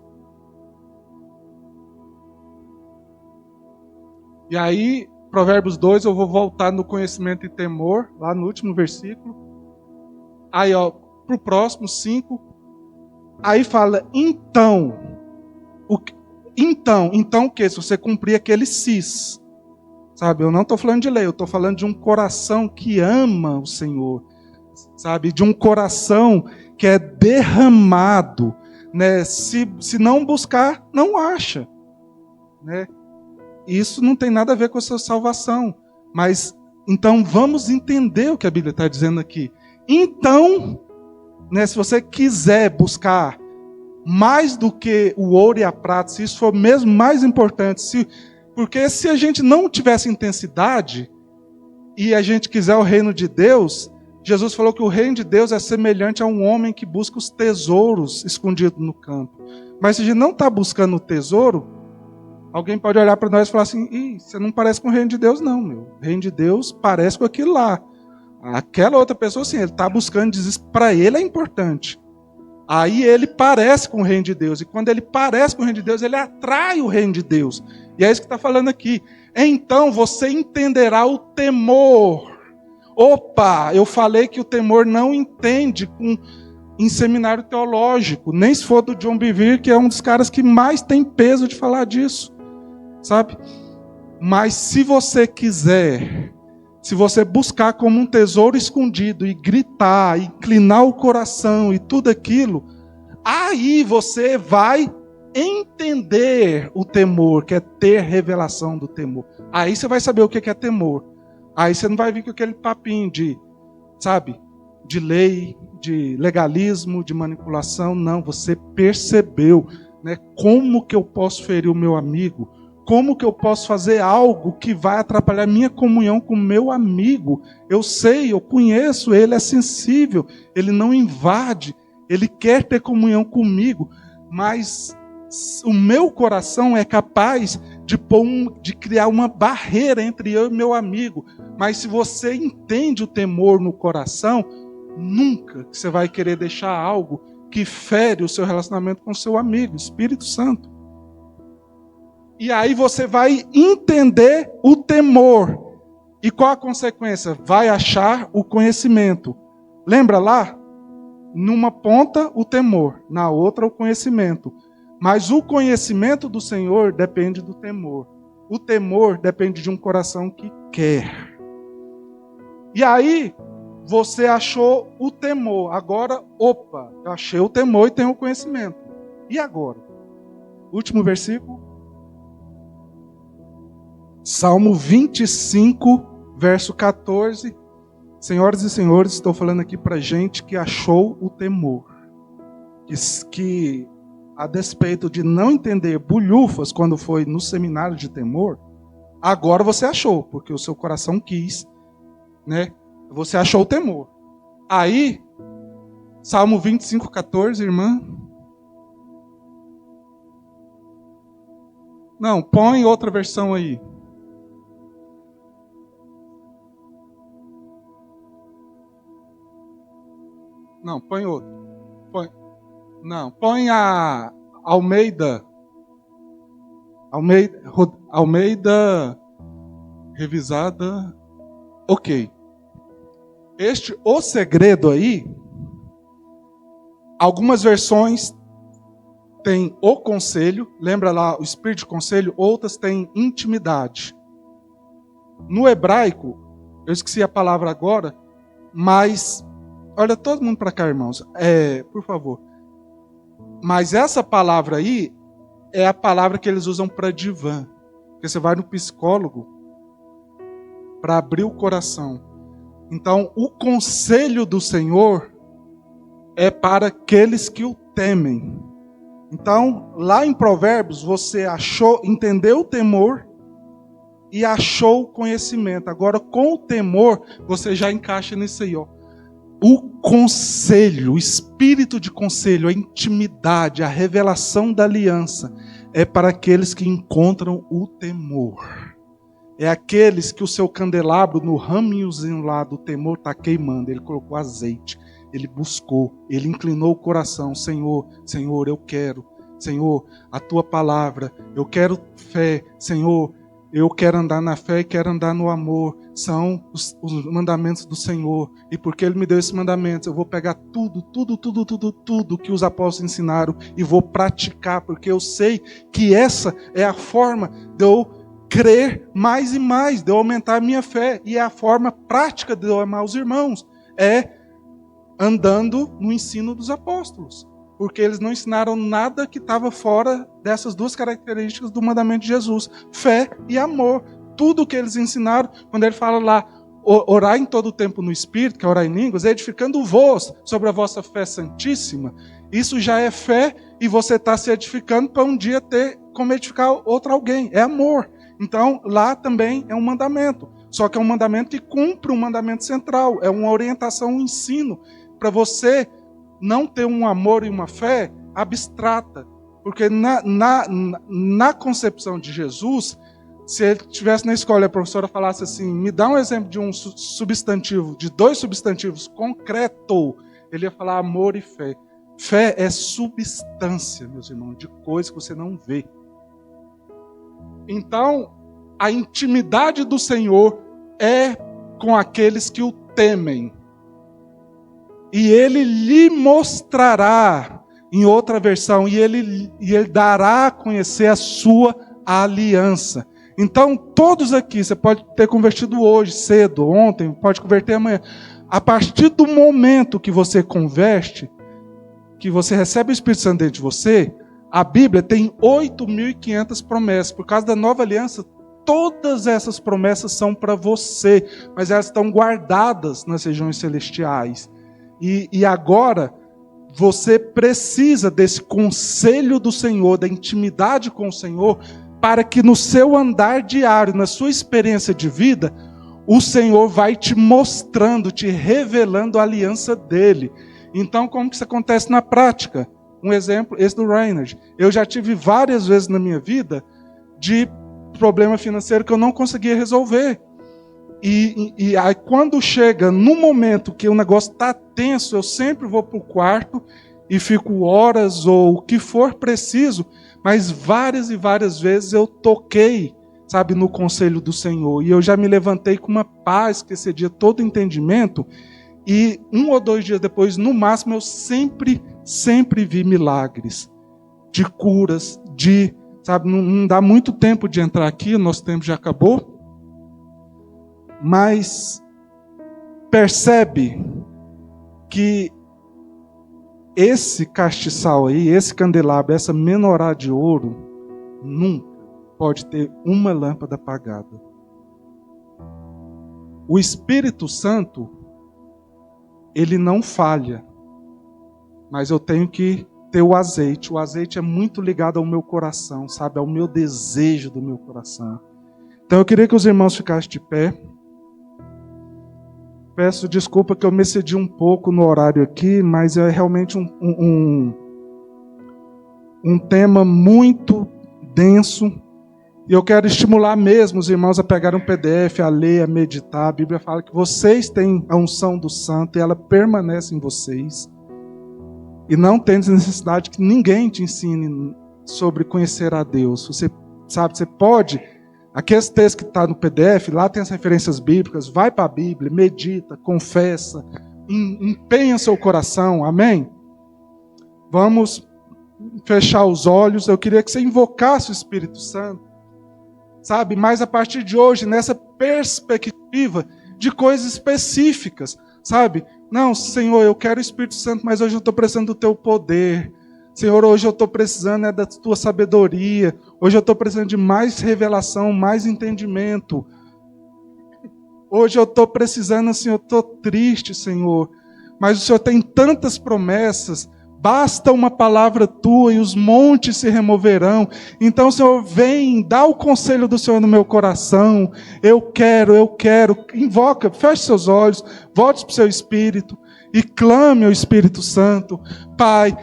E aí, Provérbios 2, eu vou voltar no conhecimento e temor, lá no último versículo. Aí, para o próximo, 5. Aí fala, então o que? Se você cumprir aquele cis. Sabe, eu não estou falando de lei, eu estou falando de um coração que ama o Senhor. Sabe, de um coração que é derramado. Né? Se não buscar, não acha. Né? Isso não tem nada a ver com a sua salvação. Mas, então, vamos entender o que a Bíblia está dizendo aqui. Então, né, se você quiser buscar mais do que o ouro e a prata, se isso for mesmo mais importante, porque se a gente não tivesse intensidade e a gente quiser o reino de Deus, Jesus falou que o reino de Deus é semelhante a um homem que busca os tesouros escondidos no campo. Mas se a gente não está buscando o tesouro, alguém pode olhar para nós e falar assim, você não parece com o reino de Deus não, meu. O reino de Deus parece com aquilo lá. Aquela outra pessoa, sim, ele está buscando, para ele é importante. Aí ele parece com o reino de Deus. E quando ele parece com o reino de Deus, ele atrai o reino de Deus. E é isso que está falando aqui. Então você entenderá o temor. Opa, eu falei que o temor não entende em seminário teológico. Nem se for do John Bevere, que é um dos caras que mais tem peso de falar disso. Sabe? Mas se você quiser, se você buscar como um tesouro escondido e gritar, inclinar o coração e tudo aquilo, aí você vai entender o temor, que é ter revelação do temor. Aí você vai saber o que é temor. Aí você não vai vir com aquele papinho de lei, de legalismo, de manipulação. Não, você percebeu, né? Como que eu posso ferir o meu amigo? Como que eu posso fazer algo que vai atrapalhar minha comunhão com o meu amigo? Eu sei, eu conheço, ele é sensível, ele não invade, ele quer ter comunhão comigo, mas o meu coração é capaz de criar uma barreira entre eu e meu amigo. Mas se você entende o temor no coração, nunca você vai querer deixar algo que fere o seu relacionamento com o seu amigo, Espírito Santo. E aí você vai entender o temor. E qual a consequência? Vai achar o conhecimento. Lembra lá? Numa ponta o temor, na outra o conhecimento. Mas o conhecimento do Senhor depende do temor. O temor depende de um coração que quer. E aí você achou o temor. Agora, opa, eu achei o temor e tenho o conhecimento. E agora? Último versículo. Salmo 25, verso 14. Senhoras e senhores, estou falando aqui para gente que achou o temor. Que a despeito de não entender bulhufas quando foi no seminário de temor, agora você achou, porque o seu coração quis, né? Você achou o temor. Aí, Salmo 25, 14, irmã. Não, põe outra versão aí. Não, põe outra. Põe a Almeida. Almeida revisada. Ok. O segredo aí, algumas versões tem o conselho, lembra lá o espírito de conselho, outras têm intimidade. No hebraico, eu esqueci a palavra agora, mas, olha todo mundo para cá, irmãos, por favor. Mas essa palavra aí é a palavra que eles usam para divã. Porque você vai no psicólogo para abrir o coração. Então, o conselho do Senhor é para aqueles que o temem. Então, lá em Provérbios, você entendeu o temor e achou o conhecimento. Agora, com o temor, você já encaixa nisso aí, ó. O conselho, o espírito de conselho, a intimidade, a revelação da aliança é para aqueles que encontram o temor. É aqueles que o seu candelabro, no raminhozinho lá do temor, está queimando. Ele colocou azeite. Ele buscou, ele inclinou o coração. Senhor, Senhor, eu quero. Senhor, a tua palavra. Eu quero fé. Senhor, eu quero andar na fé e quero andar no amor. São os mandamentos do Senhor. E porque Ele me deu esses mandamentos, eu vou pegar tudo que os apóstolos ensinaram e vou praticar. Porque eu sei que essa é a forma de eu crer mais e mais, de eu aumentar a minha fé. E é a forma prática de eu amar os irmãos. É andando no ensino dos apóstolos, porque eles não ensinaram nada que estava fora dessas duas características do mandamento de Jesus, fé e amor. Tudo que eles ensinaram, quando ele fala lá, orar em todo o tempo no Espírito, que é orar em línguas, edificando-vos sobre a vossa fé santíssima, isso já é fé e você está se edificando para um dia ter como edificar outro alguém, é amor. Então, lá também é um mandamento, só que é um mandamento que cumpre um mandamento central, é uma orientação, um ensino, para você não ter um amor e uma fé abstrata. Porque na concepção de Jesus, se ele estivesse na escola e a professora falasse assim, me dá um exemplo de um substantivo, de dois substantivos concreto, ele ia falar amor e fé. Fé é substância, meus irmãos, de coisa que você não vê. Então, a intimidade do Senhor é com aqueles que o temem. E ele lhe mostrará, em outra versão, e ele dará a conhecer a sua aliança. Então, todos aqui, você pode ter convertido hoje, cedo, ontem, pode converter amanhã. A partir do momento que você converte, que você recebe o Espírito Santo dentro de você, a Bíblia tem 8.500 promessas. Por causa da nova aliança, todas essas promessas são para você, mas elas estão guardadas nas regiões celestiais. E agora, você precisa desse conselho do Senhor, da intimidade com o Senhor, para que no seu andar diário, na sua experiência de vida, o Senhor vai te mostrando, te revelando a aliança dele. Então, como que isso acontece na prática? Um exemplo, esse do Reinhard. Eu já tive várias vezes na minha vida de problema financeiro que eu não conseguia resolver. E aí quando chega no momento que o negócio está tenso, eu sempre vou para o quarto e fico horas ou o que for preciso, mas várias e várias vezes eu toquei, sabe, no conselho do Senhor. E eu já me levantei com uma paz que excedia todo entendimento. E 1 ou 2 dias depois, no máximo, eu sempre vi milagres, de curas, sabe, não dá muito tempo de entrar aqui, o nosso tempo já acabou. Mas percebe que esse castiçal aí, esse candelabro, essa menorá de ouro, nunca pode ter uma lâmpada apagada. O Espírito Santo, ele não falha, mas eu tenho que ter o azeite. O azeite é muito ligado ao meu coração, sabe? Ao meu desejo do meu coração. Então eu queria que os irmãos ficassem de pé. Peço desculpa que eu me excedi um pouco no horário aqui, mas é realmente um tema muito denso. E eu quero estimular mesmo os irmãos a pegarem um PDF, a ler, a meditar. A Bíblia fala que vocês têm a unção do Santo e ela permanece em vocês. E não tem necessidade que ninguém te ensine sobre conhecer a Deus. Você sabe, você pode... Aqueles textos que está no PDF, lá tem as referências bíblicas, vai para a Bíblia, medita, confessa, empenha seu coração, amém? Vamos fechar os olhos, eu queria que você invocasse o Espírito Santo, sabe? Mas a partir de hoje, nessa perspectiva de coisas específicas, sabe? Não, Senhor, eu quero o Espírito Santo, mas hoje eu estou precisando do teu poder. Senhor, hoje eu estou precisando da tua sabedoria. Hoje eu estou precisando de mais revelação, mais entendimento. Hoje eu estou precisando, assim, eu estou triste, Senhor. Mas o Senhor tem tantas promessas. Basta uma palavra tua e os montes se removerão. Então, Senhor, vem, dá o conselho do Senhor no meu coração. Eu quero. Invoca, feche seus olhos, volte para o seu Espírito e clame ao Espírito Santo. Pai,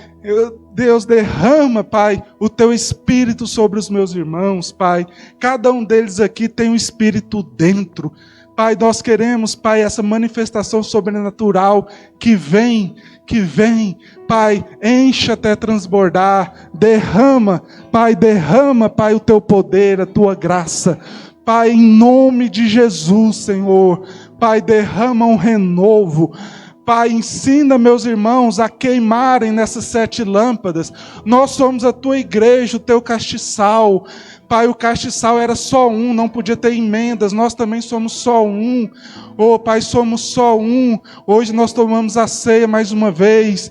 Deus, derrama, Pai, o teu Espírito sobre os meus irmãos, Pai. Cada um deles aqui tem um Espírito dentro. Pai, nós queremos, Pai, essa manifestação sobrenatural que vem, Pai, enche até transbordar. Derrama, Pai, o teu poder, a tua graça. Pai, em nome de Jesus, Senhor. Pai, derrama um renovo. Pai, ensina meus irmãos a queimarem nessas 7 lâmpadas. Nós somos a tua igreja, o teu castiçal. Pai, o castiçal era só um, não podia ter emendas. Nós também somos só um. Oh, Pai, somos só um. Hoje nós tomamos a ceia mais uma vez,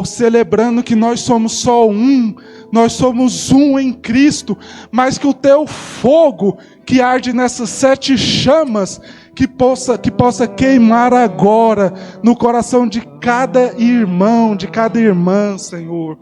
celebrando que nós somos só um. Nós somos um em Cristo, mas que o teu fogo que arde nessas 7 chamas, que possa queimar agora no coração de cada irmão, de cada irmã, Senhor.